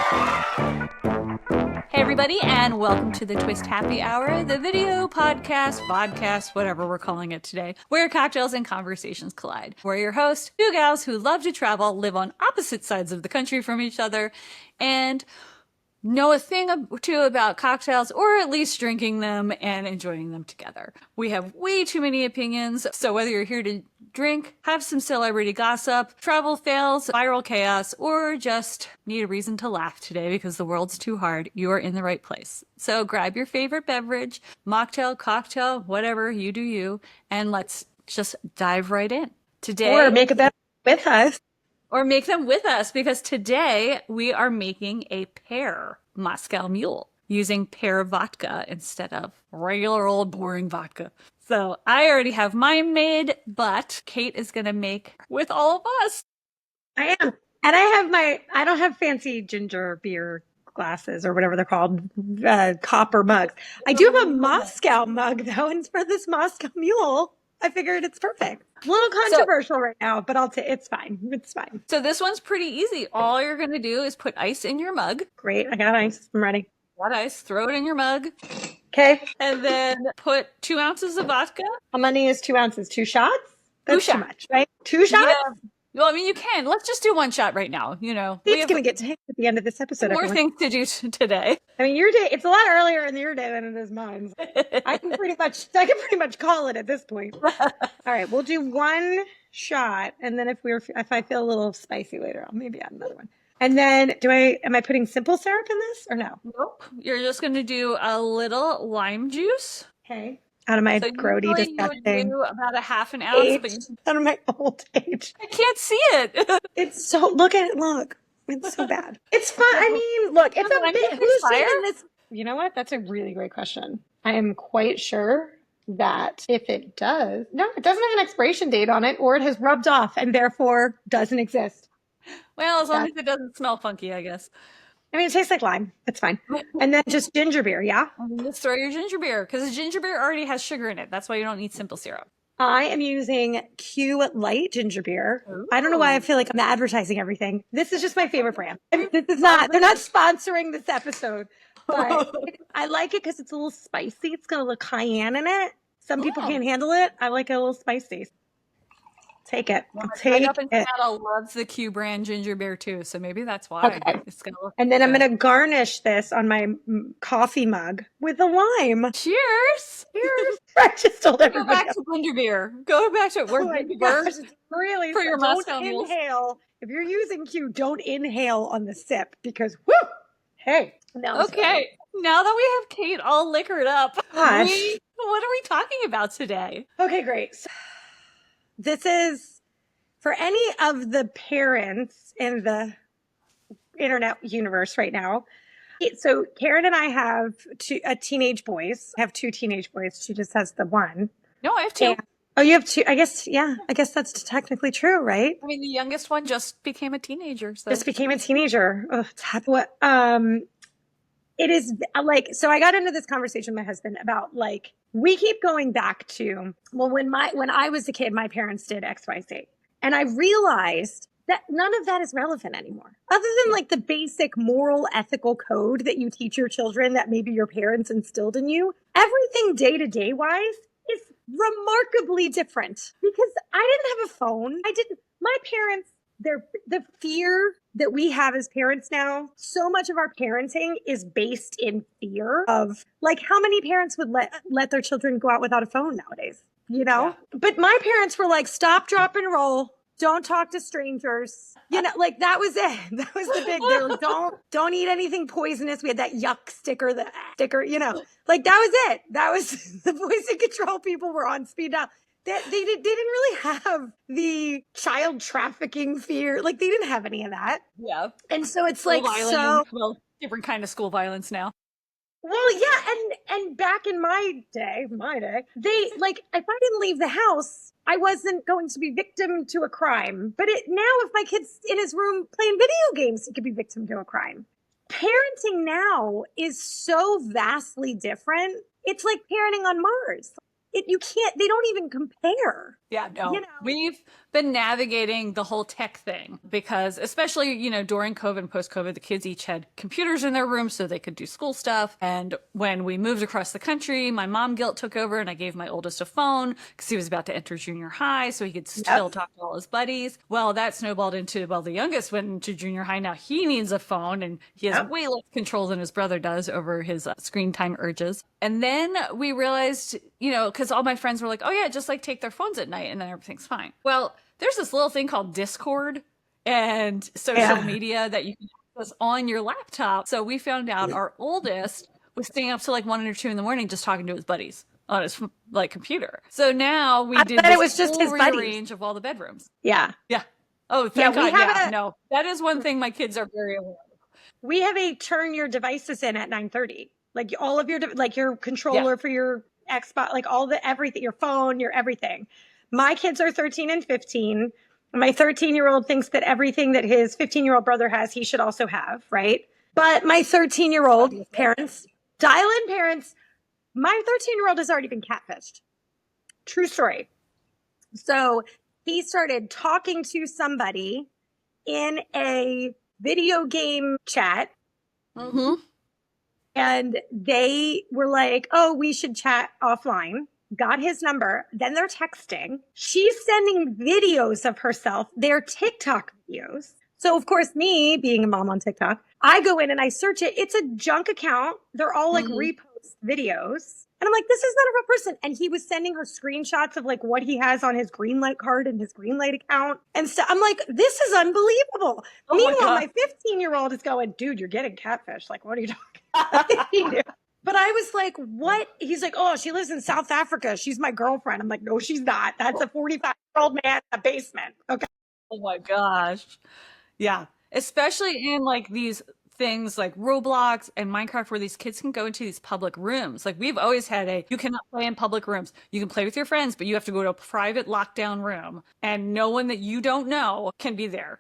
Hey everybody, and welcome to the Twist Happy Hour, the video podcast, whatever we're calling it today, where cocktails and conversations collide. We're your hosts, two gals who love to travel, live on opposite sides of the country from each other, and know a thing or two about cocktails, or at least drinking them and enjoying them together. We have way too many opinions, so whether you're here to drink, have some celebrity gossip, travel fails, viral chaos, or just need a reason to laugh today because the world's too hard, you are in the right place. So grab your favorite beverage, mocktail, cocktail, whatever, you do you, and let's just dive right in. Today, or make a beverage with us. Or make them with us, because today we are making a pear Moscow Mule using pear vodka instead of regular old boring vodka. So I already have mine made, but Kate is going to make with all of us. I am. And I don't have fancy ginger beer glasses or whatever they're called, copper mugs. I do have a Moscow mug though, and for this Moscow Mule, I figured it's perfect. A little controversial right now, but it's fine. It's fine. So this one's pretty easy. All you're going to do is put ice in your mug. Great. I got ice. I'm ready. Got ice. Throw it in your mug. Okay. And then put 2 ounces of vodka. How many is 2 ounces? 2 shots? That's 2 too much, right? 2 shots? Yeah. Well, I mean, you can. Let's just do 1 shot right now. You know, it's going to get tanked at the end of this episode. More things to do today. I mean, your day, it's a lot earlier in your day than it is mine. So I can pretty much call it at this point. All right, we'll do 1 shot, and then if I feel a little spicy later, I'll maybe add another one. And then am I putting simple syrup in this or no? Nope. You're just going to do a little lime juice. Okay. Out of my grody disgusting. You do about a half an ounce. Out of my old age. I can't see it. It's so, look at it, look. It's so bad. It's fun. I mean, look, it's a bit, who's saying this? You know what? That's a really great question. I am quite sure that if it doesn't have an expiration date on it, or it has rubbed off and therefore doesn't exist. Well, as long as it doesn't smell funky, I guess. I mean, it tastes like lime. It's fine. And then just ginger beer, yeah? Just throw your ginger beer, because the ginger beer already has sugar in it. That's why you don't need simple syrup. I am using Q Light ginger beer. Ooh. I don't know why I feel like I'm advertising everything. This is just my favorite brand. They're not sponsoring this episode, but I like it because it's a little spicy. It's got a little cayenne in it. Some people can't handle it. I like it a little spicy. Take it. Take up in Seattle loves the Q brand ginger beer too, so maybe that's why. Okay. And then I'm going to garnish this on my coffee mug with a lime. Cheers! Cheers! I just told everybody. Go back to ginger beer. Go back to it. Really, for your Moscow Mules. Inhale. If you're using Q, don't inhale on the sip because whoo! Hey. Okay. Now that we have Kate all liquored up, what are we talking about today? Okay, great. So, this is for any of the parents in the internet universe right now. So Karen and I have teenage boys. I have 2 teenage boys. She just has the one. No, I have 2. Oh, you have 2. I guess that's technically true, right? I mean, the youngest one just became a teenager. So. Just became a teenager. It is like, so I got into this conversation with my husband about like, we keep going back to, well, when I was a kid, my parents did X, Y, Z. And I realized that none of that is relevant anymore. Other than like the basic moral, ethical code that you teach your children that maybe your parents instilled in you, everything day to day wise is remarkably different because I didn't have a phone. My parents, the fear that we have as parents now, so much of our parenting is based in fear of like how many parents would let their children go out without a phone nowadays, you know? Yeah. But my parents were like, stop, drop, and roll. Don't talk to strangers. You know, like that was it. That was the big, they were like, don't eat anything poisonous. We had that yuck sticker, you know, like that was it. That was the poison control people were on speed dial. They didn't really have the child trafficking fear. Like they didn't have any of that. Yeah. And so it's like, different kind of school violence now. Well, yeah. And back in my day, they like, if I didn't leave the house, I wasn't going to be victim to a crime. But now if my kid's in his room playing video games, he could be victim to a crime. Parenting now is so vastly different. It's like parenting on Mars. They don't even compare. Yeah, no. You know? We've been navigating the whole tech thing because especially, during COVID and post-COVID, the kids each had computers in their rooms so they could do school stuff. And when we moved across the country, my mom guilt took over and I gave my oldest a phone because he was about to enter junior high so he could still talk to all his buddies. Well, that snowballed into, the youngest went into junior high. Now he needs a phone and he has way less control than his brother does over his screen time urges. And then we realized, because all my friends were like, oh yeah, just like take their phones at night and then everything's fine. Well, there's this little thing called Discord and social media that you can access on your laptop. So we found out our oldest was staying up till like 1 or 2 in the morning just talking to his buddies on his computer. So now we did this it was just his rearrange of all the bedrooms. Yeah. Yeah. Oh, thank God. No, that is one thing my kids are very aware of. We have a turn your devices in at 9:30. Like all of your, like your controller for your Xbox, like everything, your phone, your everything. My kids are 13 and 15. My 13-year-old thinks that everything that his 15-year-old brother has, he should also have, right? But my 13-year-old parents, dial-in parents, my 13-year-old has already been catfished. True story. So he started talking to somebody in a video game chat. Mm-hmm. And they were like, oh, we should chat offline. Got his number. Then they're texting. She's sending videos of herself. They're TikTok videos. So, of course, me being a mom on TikTok, I go in and I search it. It's a junk account. They're all like repost videos. And I'm like, this is not a real person. And he was sending her screenshots of like what he has on his Greenlight card and his Greenlight account. And so I'm like, this is unbelievable. Oh meanwhile, my 15-year-old is going, dude, you're getting catfish. Like, what are you talking? But I was like, what? He's like, oh, she lives in South Africa. She's my girlfriend. I'm like, no, she's not. That's a 45-year-old man in a basement. Okay. Oh my gosh. Yeah. Especially in like these things like Roblox and Minecraft where these kids can go into these public rooms. Like we've always had you cannot play in public rooms. You can play with your friends, but you have to go to a private lockdown room and no one that you don't know can be there.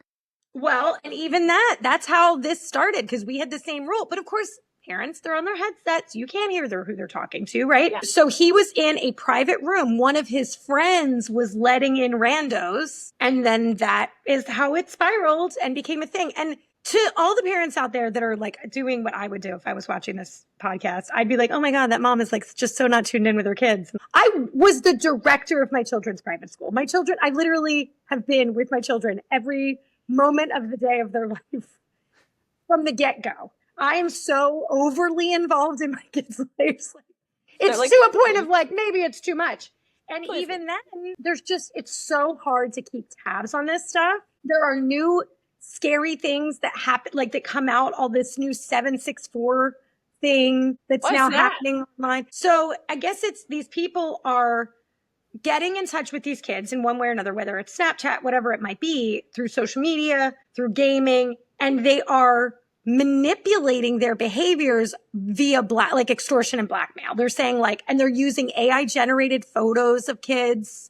Well, and even that's how this started because we had the same rule. But of course, parents, they're on their headsets. You can't hear who they're talking to, right? Yeah. So he was in a private room. One of his friends was letting in randos. And then that is how it spiraled and became a thing. And to all the parents out there that are like doing what I would do if I was watching this podcast, I'd be like, oh my God, that mom is like just so not tuned in with her kids. I was the director of my children's private school. My children, I literally have been with my children every moment of the day of their life from the get-go. I am so overly involved in my kids' lives. It's like, to a point of like, maybe it's too much. And even then, it's so hard to keep tabs on this stuff. There are new scary things that happen, like that come out, all this new 764 thing that's now happening online. So I guess it's these people are getting in touch with these kids in one way or another, whether it's Snapchat, whatever it might be, through social media, through gaming, and they are manipulating their behaviors via like extortion and blackmail. They're saying like, and they're using AI generated photos of kids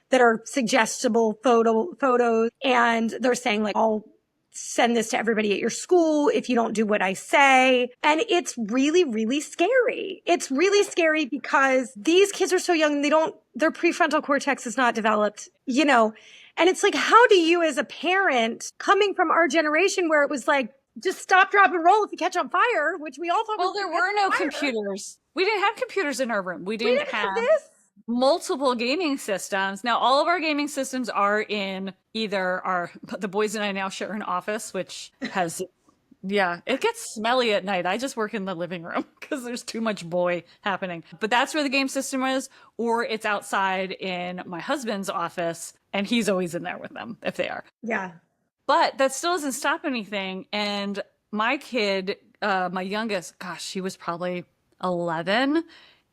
that are suggestible photos. And they're saying like, I'll send this to everybody at your school if you don't do what I say. And it's really, really scary. It's really scary because these kids are so young. Their prefrontal cortex is not developed, and it's like, how do you as a parent coming from our generation where it was like, just stop, drop, and roll if you catch on fire, which we all thought well, there were no computers. We didn't have computers in our room. We didn't have this. Multiple gaming systems. Now, all of our gaming systems are in either the boys and I now share an office, which has, it gets smelly at night. I just work in the living room because there's too much boy happening. But that's where the game system is, or it's outside in my husband's office, and he's always in there with them if they are. Yeah. But that still doesn't stop anything. And my kid, my youngest, gosh, she was probably 11,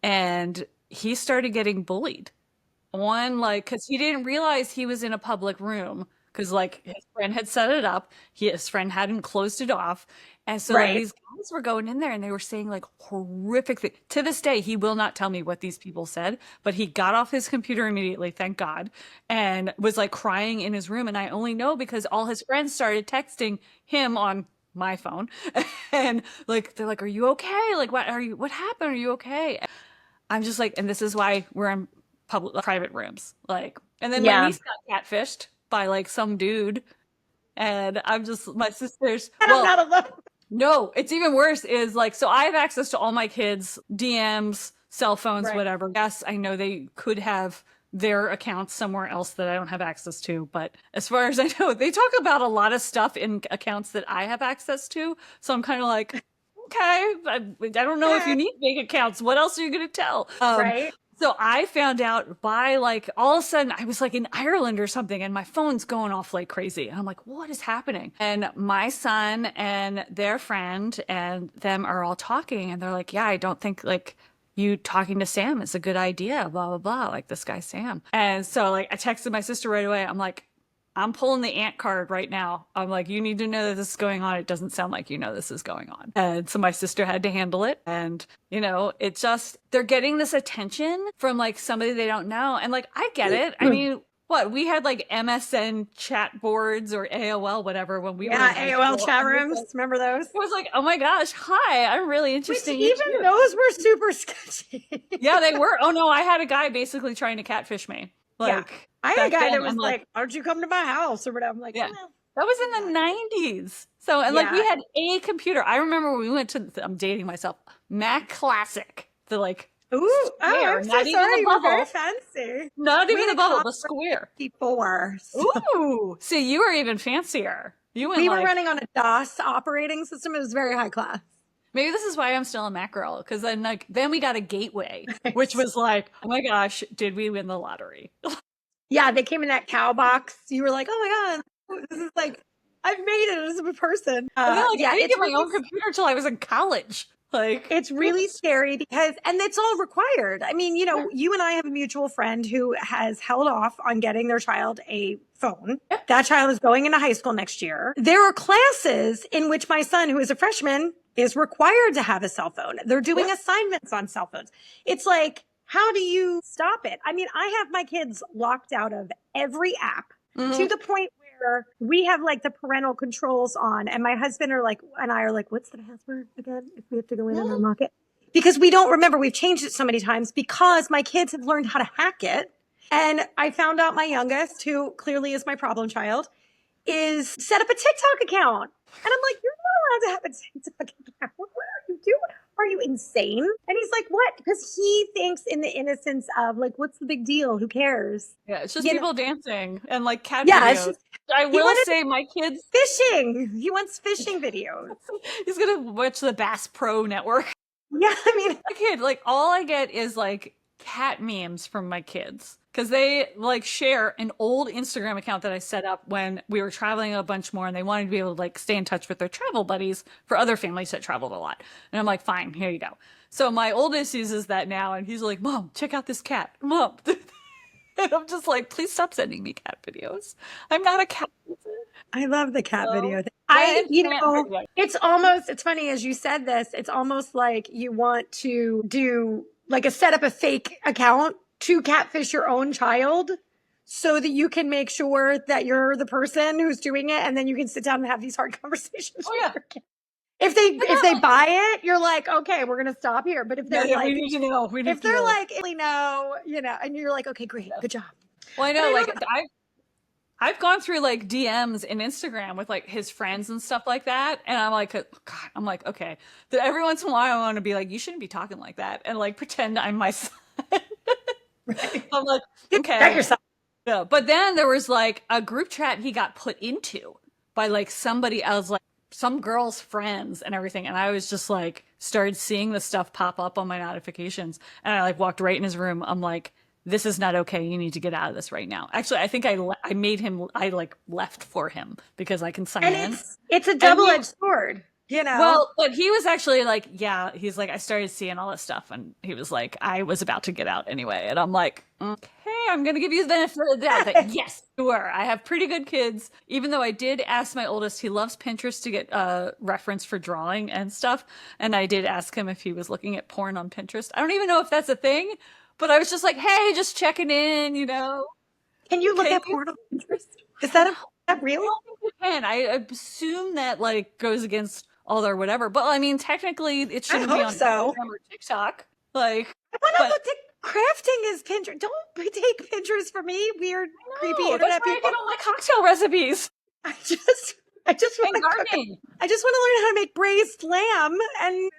and he started getting bullied because he didn't realize he was in a public room because like his friend had set it up. His friend hadn't closed it off. And so these guys were going in there and they were saying like horrific things. To this day, he will not tell me what these people said, but he got off his computer immediately, thank God, and was like crying in his room. And I only know because all his friends started texting him on my phone and like, they're like, are you okay? Like, what happened? Are you okay? I'm just like, and this is why we're in private rooms. Like, and then my niece got catfished by like some dude. And I'm just, my sister's, And I'm not alone. no, it's even worse is like, so I have access to all my kids' DMs, cell phones, Right. whatever. Yes, I know they could have their accounts somewhere else that I don't have access to. But as far as I know, they talk about a lot of stuff in accounts that I have access to. So I'm kind of like, okay, I don't know if you need big accounts. What else are you going to tell? Right. So I found out by like all of a sudden I was like in Ireland or something and my phone's going off like crazy. And I'm like, what is happening? And my son and their friend and them are all talking and they're like, yeah, I don't think like you talking to Sam is a good idea, blah, blah, blah. Like this guy, Sam. And so like I texted my sister right away. I'm like, I'm pulling the ant card right now. I'm like, you need to know that this is going on. It doesn't sound like you know this is going on. And so my sister had to handle it. And, you know, it just, they're getting this attention from like somebody they don't know. And like, I get it. I mean, what? We had like MSN chat boards or AOL, whatever, when we were in high AOL school. chat rooms. Remember those? It was like, oh my gosh, hi, I'm really interested in you Even too. those were super sketchy. Yeah, they were. Oh no, I had a guy basically trying to catfish me. Like, I had a back guy then, that was I'm like, why don't you come to my house or whatever? I'm like, yeah. well, That was in the 90s. So, and like we Yeah. had a computer. I remember when we went to, I'm dating myself, Mac Classic. The like, ooh, square, I'm so not even sorry. the You were very bubble. fancy. Not We even had the a bubble, the Commodore square. 64. Ooh. So you were even fancier. You went We were like, running on a DOS operating system. It was very high class. maybe this is why I'm still a Mac girl. Because then like, then we got a gateway, which was like, oh my gosh, did we win the lottery? Yeah, they came in that cow box. You were like, oh my God, this is like, I've made it as a person. And then like, Yeah, I didn't it's get my really, own computer till I was in college. Like, it's really scary because, and it's all required. I mean, you know, you and I have a mutual friend who has held off on getting their child a phone. That child is going into high school next year. There are classes in which my son, who is a freshman, is required to have a cell phone. They're doing assignments on cell phones. It's like, how do you stop it? I mean, I have my kids locked out of every app to the point where we have like the parental controls on, and my husband and I are like, what's the password again? If we have to go in and unlock it, because we don't remember. We've changed it so many times because my kids have learned how to hack it. And I found out my youngest, who clearly is my problem child, is set up a TikTok account. And I'm like, you're not allowed to have a TikTok account. What are you doing? Are you insane? And he's like, what? Because he thinks in the innocence of like, what's the big deal? Who cares? yeah, it's just You people dancing and like cat Yeah, it's videos. just I will wanted- say my kids, fishing. He wants fishing videos. he's gonna watch the Bass Pro Network. Yeah, I mean, My kid, like all I get is like cat memes from my kids. Because they like share an old Instagram account that I set up when we were traveling a bunch more and they wanted to be able to like stay in touch with their travel buddies for other families that traveled a lot. And I'm like, fine, here you go. So my oldest uses that now and he's like, Mom, check out this cat. Mom. And I'm just like, please stop sending me cat videos. I'm not a cat user. I love the cat video. Yeah. It's funny as you said this, it's almost like you want to do like set up a fake account to catfish your own child so that you can make sure that you're the person who's doing it. And then you can sit down and have these hard conversations. Oh, yeah. With your kid. If they buy it, you're like, okay, we're going to stop here. But if they're like, we need to know. if they're like, no, you know, and you're like, okay, great. Good job. Well, I know, like, I've gone through like DMs in Instagram with like his friends and stuff like that. And I'm like, God, I'm like, okay. Every once in a while, I want to be like, you shouldn't be talking like that. And like pretend I'm my son. Right. I'm like, okay. Got yourself. Yeah. But then there was like a group chat he got put into by like somebody else, like some girl's friends and everything. And I was just like, started seeing the stuff pop up on my notifications. And I like walked right in his room. I'm like, this is not okay. You need to get out of this right now. Actually, I think I made him, I like left for him because I can sign in. And it's a double-edged sword, you know? Well, but he was actually like, yeah, he's like, I started seeing all this stuff. And he was like, I was about to get out anyway. And I'm like, okay, I'm going to give you the benefit of the doubt that yes, you were. I have pretty good kids. Even though I did ask my oldest, he loves Pinterest to get reference for drawing and stuff. And I did ask him if he was looking at porn on Pinterest. I don't even know if that's a thing. But I was just like, hey, just checking in, you know. Can you look at porn on Pinterest? Is that real? I don't think you can. I assume that like goes against all their whatever. But I mean, technically, it shouldn't be on Instagram or TikTok. Like, I want to look Crafting is Pinterest. Don't take pictures from me, weird, creepy No, that's internet where I people. get all my cocktail recipes I just, I just and want to cook. gardening I just want to learn how to make braised lamb and,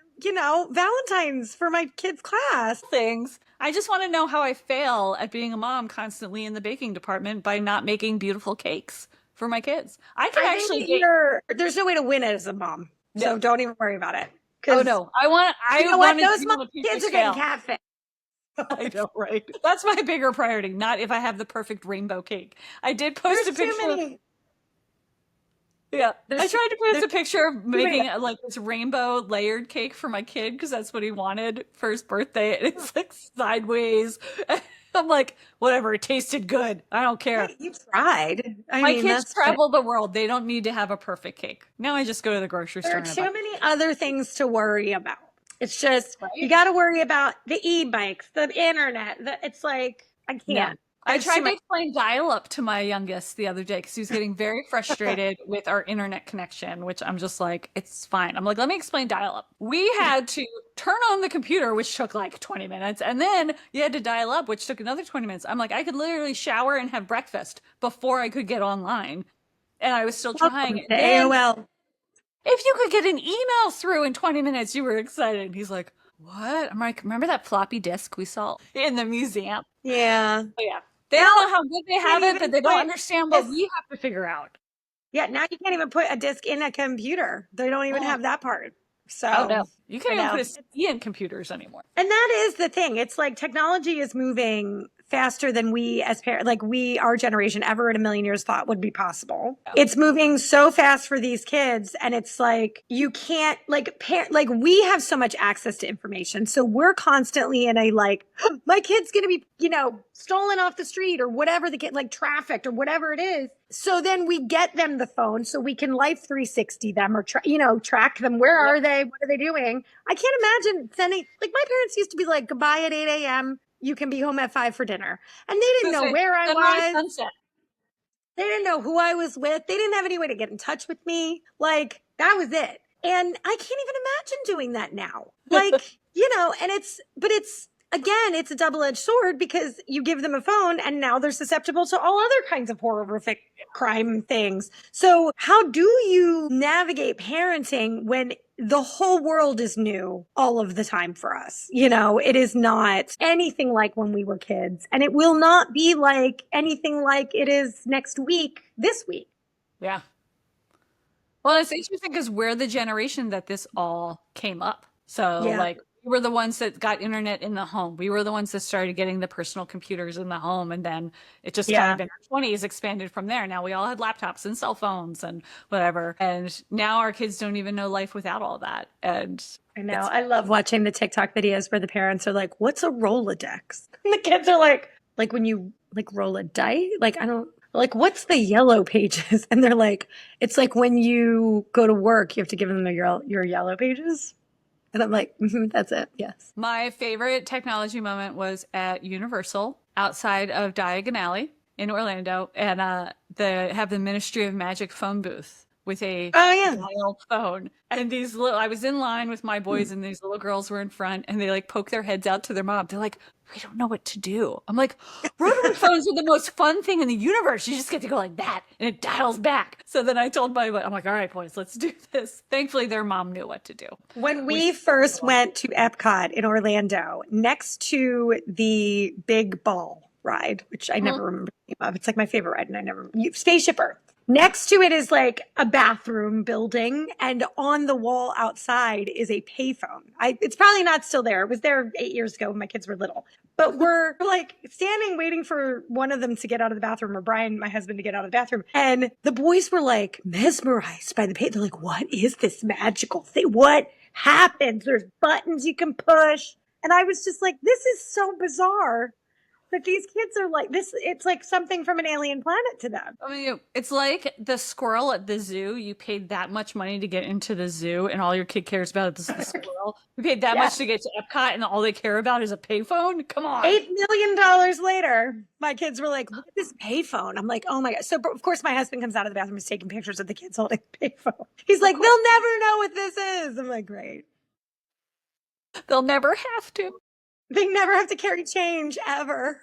Valentine's for my kids' class. things. I just want to know how I fail at being a mom constantly in the baking department by not making beautiful cakes for my kids. I can I actually think that there's no way to win it as a mom. no. So don't even worry about it. Oh Because no, I want to those do mom on a piece of kids are getting scale. catfish. I know, right? That's my bigger priority, not if I have the perfect rainbow cake. I did post There's a picture. too many. Yeah, I tried to post a there's picture of too many. making like this rainbow layered cake for my kid because that's what he wanted for his birthday, and it's like sideways. I'm like, whatever, it tasted good. I don't care. Hey, you tried. I My mean, kids that's fine. travel the world. They don't need to have a perfect cake. Now I just go to the grocery There store are and I buy too many other things to worry about. It's just, you right? got to worry about the e-bikes, the internet. It's like, I No. can't. I There's too tried to much. explain dial-up to my youngest the other day because he was getting very frustrated with our internet connection, which I'm just like, it's fine. I'm like, let me explain dial-up. We had to turn on the computer, which took like 20 minutes, and then you had to dial up, which took another 20 minutes. I'm like, I could literally shower and have breakfast before I could get online, and I was still trying. Welcome And to then AOL. if you could get an email through in 20 minutes, you were excited. And he's like, what? I'm like, remember that floppy disk we saw in the museum? Yeah. Oh, yeah. They don't Now, know how good they can't have it, but even they don't put understand what this. we have to figure out. Yeah, now you can't even put a disc in a computer. They don't even Oh, have that part. oh So, no. You I can't even know. put a CD in computers anymore. And that is the thing. It's like technology is moving faster than we as parents, like our generation ever in a million years thought would be possible. Yeah. It's moving so fast for these kids. And it's like, you can't like we have so much access to information. So we're constantly in a like, my kid's going to be, stolen off the street or whatever they get like trafficked or whatever it is. So then we get them the phone so we can life 360 them or, track them. Where Yep. are they? What are they doing? I can't imagine sending, like my parents used to be like, goodbye at 8 a.m. You can be home at 5 for dinner. And they didn't So know say, where I sunrise, was. sunset. They didn't know who I was with. They didn't have any way to get in touch with me. Like that was it. And I can't even imagine doing that now. Like, and it's a double-edged sword because you give them a phone and now they're susceptible to all other kinds of horrific crime things. So how do you navigate parenting when the whole world is new all of the time for us? It is not anything like when we were kids, and it will not be like anything like it is next week, this week. Yeah. Well, it's interesting because we're the generation that this all came up. So, Yeah. like, we were the ones that got internet in the home. We were the ones that started getting the personal computers in the home. And then it just kind of Yeah. in our 20s expanded from there. Now we all had laptops and cell phones and whatever. And now our kids don't even know life without all that. And I know. I love watching the TikTok videos where the parents are like, what's a Rolodex? And the kids are like when you like roll a die, like I don't like what's the yellow pages? And they're like, it's like when you go to work, you have to give them your yellow pages. And I'm like, that's it. Yes. my favorite technology moment was at Universal outside of Diagon Alley in Orlando. And they have the Ministry of Magic phone booth with a Oh yeah. dial phone. And I was in line with my boys and these little girls were in front and they like poke their heads out to their mom. They're like, we don't know what to do. I'm like, rotary phones are the most fun thing in the universe. You just get to go like that and it dials back. So then I told I'm like, all right, boys, let's do this. Thankfully, their mom knew what to do. When we first went to Epcot in Orlando, next to the big ball ride, which I never remember the name of. It's like my favorite ride, and Spaceship Earth. Next to it is like a bathroom building, and on the wall outside is a payphone. It's probably not still there. It was there 8 years ago when my kids were little. But we're like standing waiting for one of them to get out of the bathroom, or Brian, my husband, to get out of the bathroom. And the boys were like mesmerized by the pay. They're like, what is this magical thing? What happens? There's buttons you can push. And I was just like, this is so bizarre. But these kids are like this. It's like something from an alien planet to them. I mean, it's like the squirrel at the zoo. You paid that much money to get into the zoo, and all your kid cares about is the squirrel. You paid that much to get to Epcot, and all they care about is a payphone? Come on. $8 million later, my kids were like, look at this payphone. I'm like, oh my God. So, of course, my husband comes out of the bathroom and is taking pictures of the kids holding the payphone. He's like, they'll never know what this is. I'm like, great. They'll never have to. They never have to carry change ever.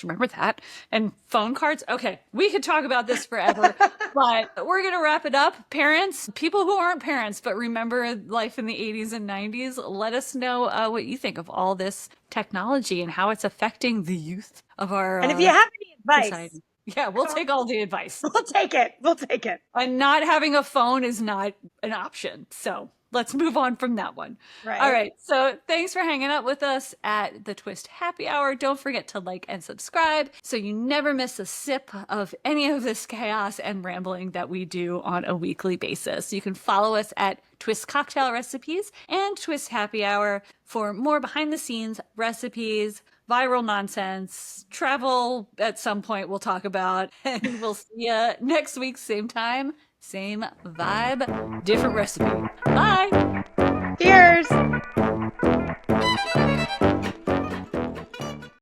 Remember that? And phone cards. Okay, we could talk about this forever, but we're going to wrap it up. Parents, people who aren't parents, but remember life in the 80s and 90s, let us know what you think of all this technology and how it's affecting the youth of our And if you have any advice, society. Yeah, we'll take all the advice. We'll take it. We'll take it. And not having a phone is not an option. So let's move on from that one. Right. All right. So thanks for hanging out with us at the Twist Happy Hour. Don't forget to like and subscribe so you never miss a sip of any of this chaos and rambling that we do on a weekly basis. You can follow us at Twist Cocktail Recipes and Twist Happy Hour for more behind the scenes recipes, viral nonsense, travel at some point we'll talk about, and we'll see you next week, same time, same vibe, different recipe. Bye. Cheers.